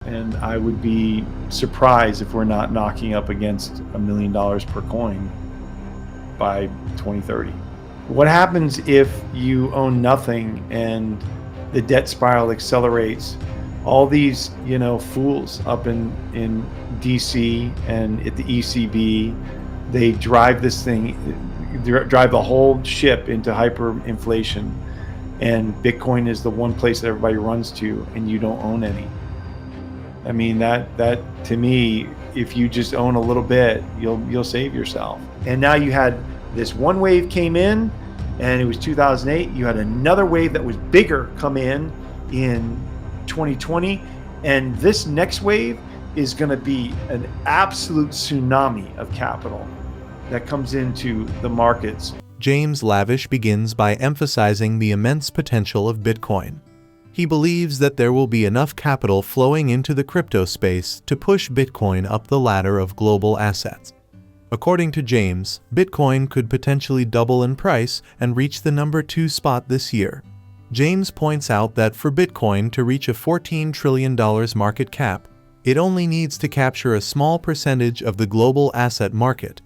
and I would be surprised if we're not knocking up against $1 million per coin by 2030. What happens if you own nothing and the debt spiral accelerates? All these, fools up in DC and at the ECB, they drive this thing, drive the whole ship into hyperinflation, and Bitcoin is the one place that everybody runs to, and you don't own any. I mean, that to me, if you just own a little bit, you'll save yourself. And now you had this one wave came in, and it was 2008. You had another wave that was bigger come in 2020, and this next wave is going to be an absolute tsunami of capital that comes into the markets. James Lavish begins by emphasizing the immense potential of Bitcoin. He believes that there will be enough capital flowing into the crypto space to push Bitcoin up the ladder of global assets. According to James, Bitcoin could potentially double in price and reach the number 2 spot this year. James points out that for Bitcoin to reach a $14 trillion market cap, it only needs to capture a small percentage of the global asset market.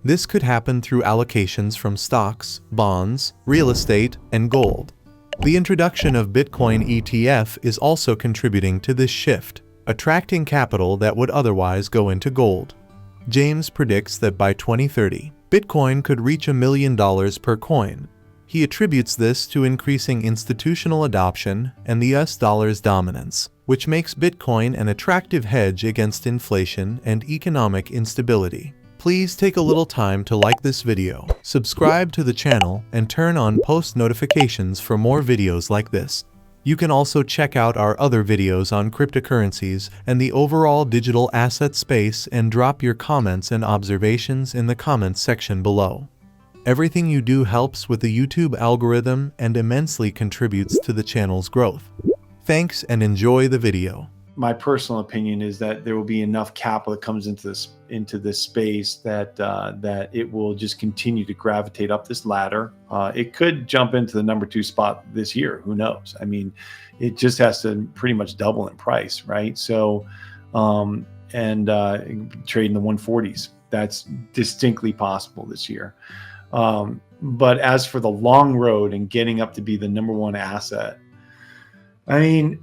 This could happen through allocations from stocks, bonds, real estate, and gold. The introduction of Bitcoin ETF is also contributing to this shift, attracting capital that would otherwise go into gold. James predicts that by 2030, Bitcoin could reach $1 million per coin. He attributes this to increasing institutional adoption and the US dollar's dominance, which makes Bitcoin an attractive hedge against inflation and economic instability. Please take a little time to like this video, subscribe to the channel, and turn on post notifications for more videos like this. You can also check out our other videos on cryptocurrencies and the overall digital asset space and drop your comments and observations in the comments section below. Everything you do helps with the YouTube algorithm and immensely contributes to the channel's growth. Thanks and enjoy the video. My personal opinion is that there will be enough capital that comes into this space that it will just continue to gravitate up this ladder. It could jump into the number 2 spot this year. Who knows? I mean, it just has to pretty much double in price, right? So, trade in the 140s. That's distinctly possible this year. But as for the long road and getting up to be the number 1 asset, I mean,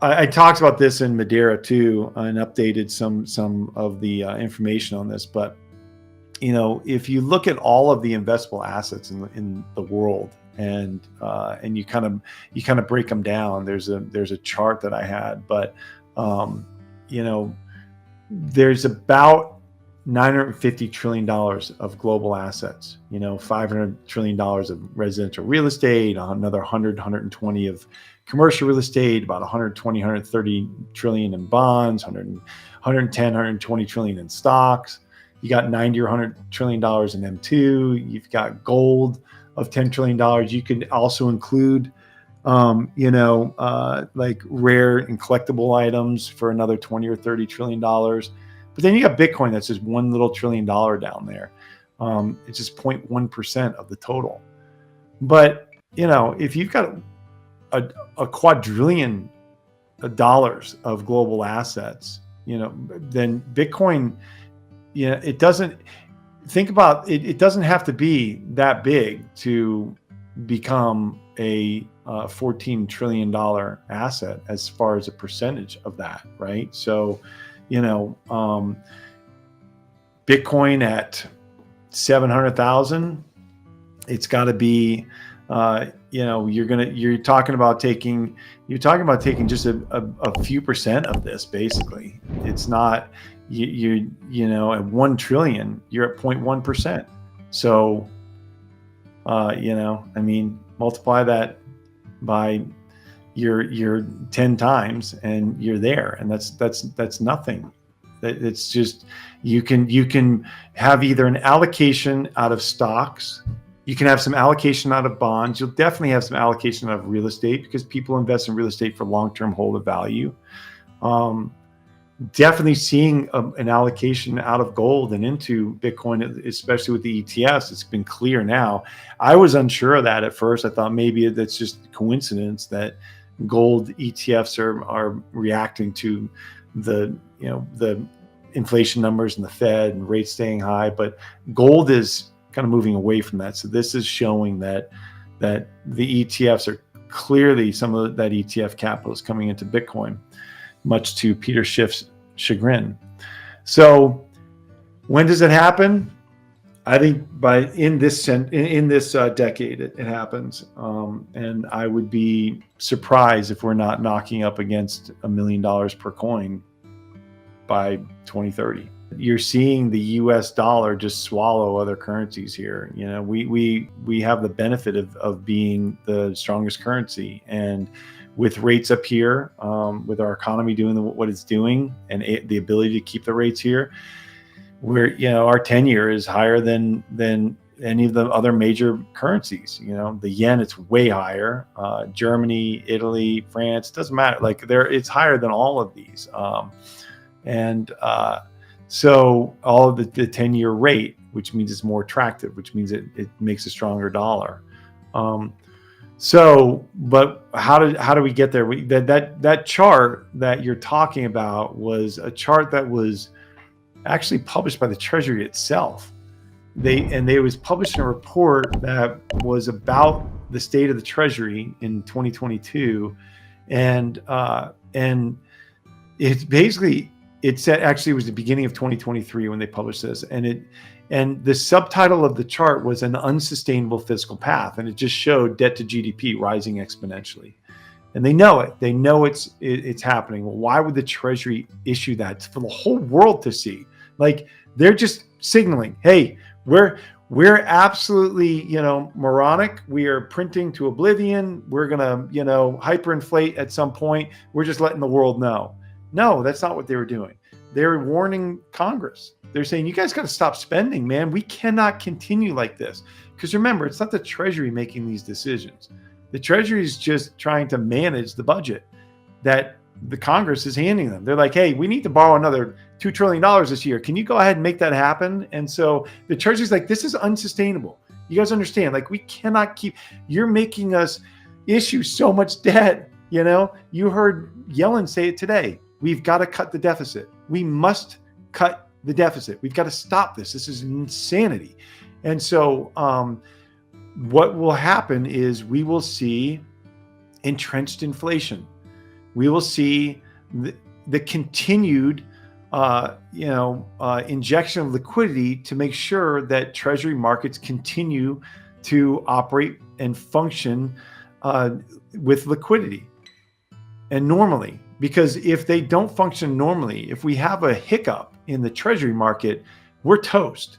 I talked about this in Madeira too, and updated some of the information on this. But if you look at all of the investable assets in the world, and you kind of break them down, there's a chart that I had, but there's about $950 trillion of global assets, $500 trillion of residential real estate, another 120 of commercial real estate, about 120, 130 trillion in bonds, 110, 120 trillion in stocks. You got 90 or 100 trillion dollars in M2. You've got gold of $10 trillion. You could also include, like rare and collectible items for another 20 or 30 trillion dollars. But then you got Bitcoin that's just $1 little trillion down there. It's just 0.1% of the total. But, if you've got a quadrillion dollars of global assets, then Bitcoin, it doesn't it doesn't have to be that big to become a $14 trillion asset as far as a percentage of that, right? So, Bitcoin at 700,000, it's got to be, you're talking about taking just a few percent of this. Basically, it's not, at 1 trillion, you're at 0.1%. So, I mean, multiply that by your 10 times and you're there, and that's nothing. It's just, you can have either an allocation out of stocks, you can have some allocation out of bonds, you'll definitely have some allocation out of real estate because people invest in real estate for long-term hold of value. Definitely seeing an allocation out of gold and into Bitcoin, especially with the ETFs. It's been clear now. I was unsure of that at first. I thought maybe that's just coincidence that gold ETFs are reacting to the inflation numbers and the Fed and rates staying high, but gold is kind of moving away from that. So this is showing that the ETFs are clearly, some of that ETF capital is coming into Bitcoin, much to Peter Schiff's chagrin. So when does it happen? I think in this decade it happens, and I would be surprised if we're not knocking up against $1 million per coin by 2030. You're seeing the U.S. dollar just swallow other currencies here. We have the benefit of being the strongest currency, and with rates up here, with our economy doing what it's doing, and the ability to keep the rates here, our 10-year is higher than any of the other major currencies. The yen, it's way higher. Germany, Italy, France, doesn't matter. It's higher than all of these. So all of the 10-year rate, which means it's more attractive, which means it makes a stronger dollar. But how do we get there? That chart that you're talking about was a chart that was actually published by the Treasury itself. They was published in a report that was about the state of the Treasury in 2022, and it's basically, it said, actually it was the beginning of 2023 when they published this, and the subtitle of the chart was an unsustainable fiscal path, and it just showed debt to GDP rising exponentially. And they know it. They know it's happening. Well, why would the Treasury issue that? It's for the whole world to see. They're just signaling, hey, we're absolutely, moronic. We are printing to oblivion. We're gonna, hyperinflate at some point. We're just letting the world know. No, that's not what they were doing. They were warning Congress. They're saying, you guys got to stop spending, man. We cannot continue like this. Because remember, it's not the Treasury making these decisions. The Treasury is just trying to manage the budget that the Congress is handing them. They're like, hey, we need to borrow another $2 trillion this year. Can you go ahead and make that happen? And so the Treasury's like, this is unsustainable. You guys understand, we cannot you're making us issue so much debt. You heard Yellen say it today. We've got to cut the deficit. We must cut the deficit. We've got to stop this. This is insanity. And so what will happen is we will see entrenched inflation. We will see the continued injection of liquidity to make sure that Treasury markets continue to operate and function with liquidity and normally. Because if they don't function normally, if we have a hiccup in the Treasury market, we're toast.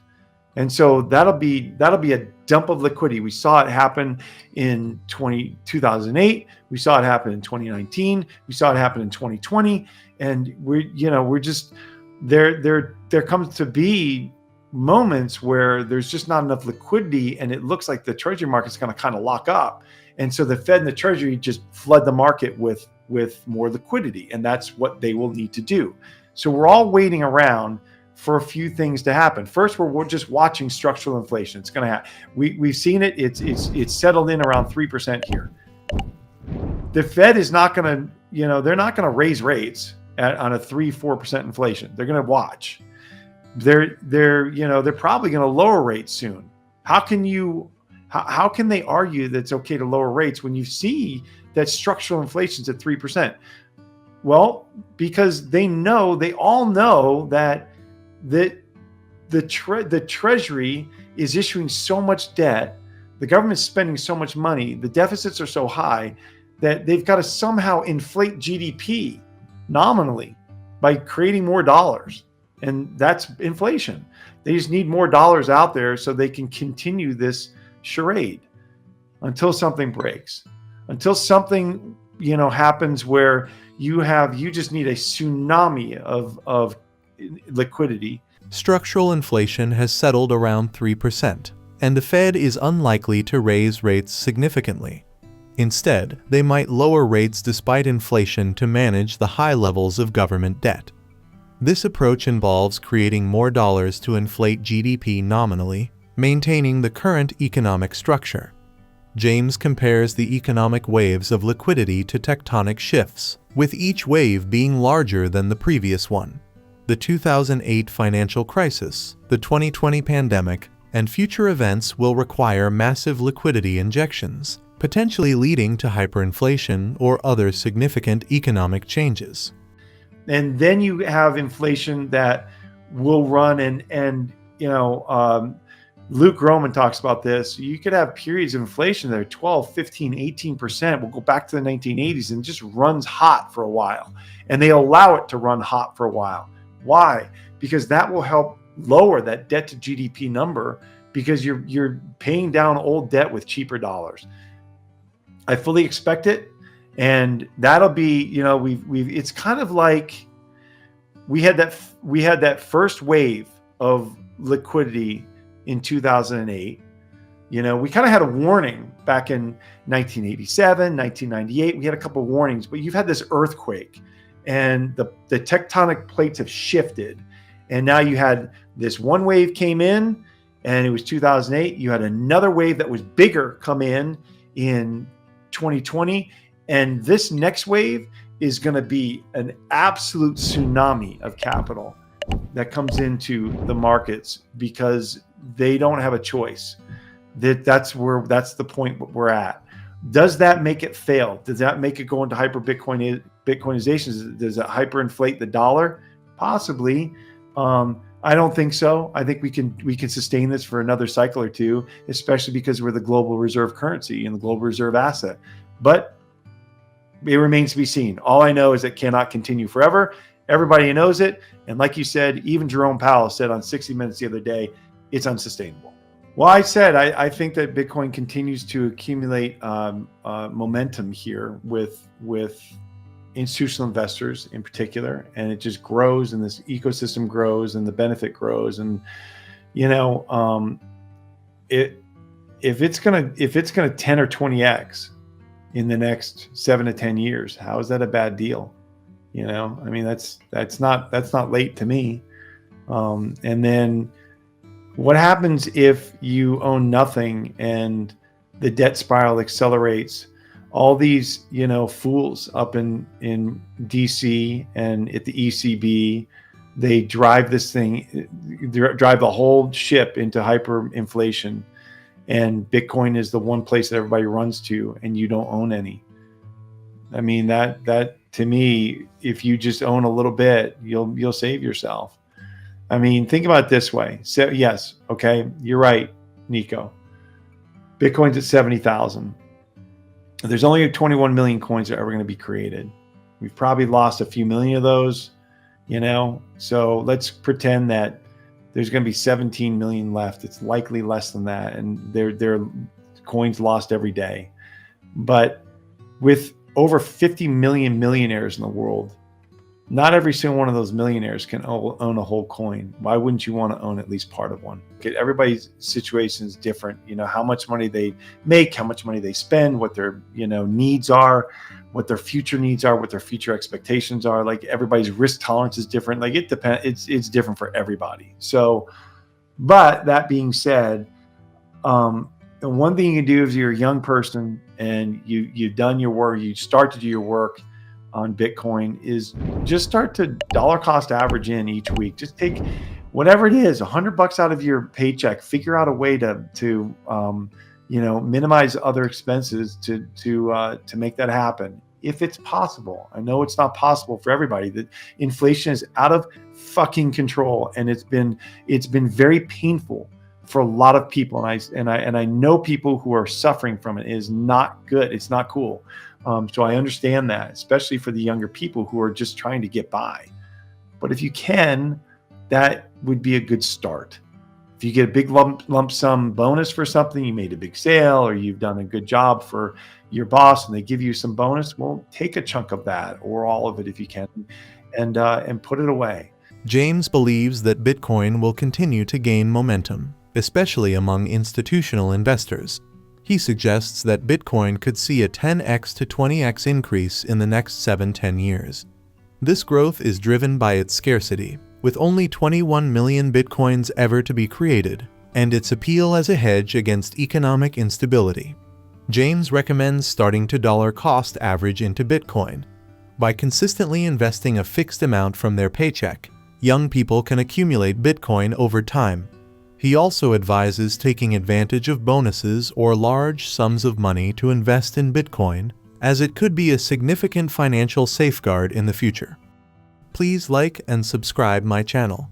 And so that'll be a dump of liquidity. We saw it happen in 2008. We saw it happen in 2019. We saw it happen in 2020. And we're just there comes to be moments where there's just not enough liquidity, and it looks like the Treasury market's going to kind of lock up. And so the Fed and the Treasury just flood the market with more liquidity, and that's what they will need to do. So we're all waiting around for a few things to happen. First, we're just watching structural inflation. It's going to happen. We've seen it. It's settled in around 3% here. The Fed is not going to, they're not going to raise rates on a 3-4% inflation. They're going to watch. They're probably going to lower rates soon. How can they argue that it's okay to lower rates when you see that structural inflation is at 3%? Well, because they all know that the Treasury is issuing so much debt, the government's spending so much money, the deficits are so high that they've got to somehow inflate GDP nominally by creating more dollars. And that's inflation. They just need more dollars out there so they can continue this charade until something breaks, until something happens where you just need a tsunami of liquidity. Structural inflation has settled around 3%, and the Fed is unlikely to raise rates significantly. Instead, they might lower rates despite inflation to manage the high levels of government debt. This approach involves creating more dollars to inflate GDP nominally, maintaining the current economic structure. James compares the economic waves of liquidity to tectonic shifts, with each wave being larger than the previous one. The 2008 financial crisis, the 2020 pandemic, and future events will require massive liquidity injections, potentially leading to hyperinflation or other significant economic changes. And then you have inflation that will run Luke Groman talks about this. You could have periods of inflation that are 12, 15, 18%. We'll go back to the 1980s and just runs hot for a while. And they allow it to run hot for a while. Why? Because that will help lower that debt to GDP number, because you're paying down old debt with cheaper dollars. I fully expect it. And that'll be, it's kind of like we had that first wave of liquidity in 2008. We kind of had a warning back in 1987, 1998. We had a couple of warnings, but you've had this earthquake and the tectonic plates have shifted. And now you had this one wave came in, and it was 2008. You had another wave that was bigger come in 2020. And this next wave is going to be an absolute tsunami of capital that comes into the markets, because they don't have a choice. That's the point we're at. Does that make it fail? Does that make it go into Bitcoinization? Does it hyperinflate the dollar? Possibly. I don't think so. I think we can sustain this for another cycle or two, especially because we're the global reserve currency and the global reserve asset. But it remains to be seen. All I know is it cannot continue forever. Everybody knows it. And like you said, even Jerome Powell said on 60 Minutes the other day, it's unsustainable. Well, I think that Bitcoin continues to accumulate momentum here with institutional investors in particular, and it just grows, and this ecosystem grows, and the benefit grows. And if it's gonna 10 or 20x in the next 7 to 10 years, how is that a bad deal? I mean, that's not late to me. And then what happens if you own nothing and the debt spiral accelerates? All these, fools up in DC and at the ECB, they drive this thing, drive the whole ship into hyperinflation. And Bitcoin is the one place that everybody runs to, and you don't own any. I mean, that to me, if you just own a little bit, you'll save yourself. I mean, think about it this way. So yes, okay, you're right, Nico. Bitcoin's at 70,000. There's only 21 million coins that are ever going to be created. We've probably lost a few million of those, So let's pretend that there's going to be 17 million left. It's likely less than that, and there are coins lost every day. But with over 50 million millionaires in the world, not every single one of those millionaires can own a whole coin. Why wouldn't you want to own at least part of one? Okay, everybody's situation is different. How much money they make, how much money they spend, what their needs are, what their future needs are, what their future expectations are. Like, everybody's risk tolerance is different. Like, it depends. It's different for everybody. So, but that being said, the one thing you can do if you're a young person and you've done your work, you start to do your work on Bitcoin, is just start to dollar cost average in each week. Just take whatever it is, $100 out of your paycheck, figure out a way to minimize other expenses to make that happen. If it's possible. I know it's not possible for everybody. That inflation is out of fucking control, and it's been very painful for a lot of people. And I know people who are suffering from it. It is not good. It's not cool. So I understand that, especially for the younger people who are just trying to get by. But if you can, that would be a good start. If you get a big lump sum bonus for something, you made a big sale, or you've done a good job for your boss and they give you some bonus, well, take a chunk of that, or all of it if you can, and put it away. James believes that Bitcoin will continue to gain momentum, especially among institutional investors. He suggests that Bitcoin could see a 10x to 20x increase in the next 7-10 years. This growth is driven by its scarcity, with only 21 million Bitcoins ever to be created, and its appeal as a hedge against economic instability. James recommends starting to dollar cost average into Bitcoin. By consistently investing a fixed amount from their paycheck, young people can accumulate Bitcoin over time. He also advises taking advantage of bonuses or large sums of money to invest in Bitcoin, as it could be a significant financial safeguard in the future. Please like and subscribe my channel.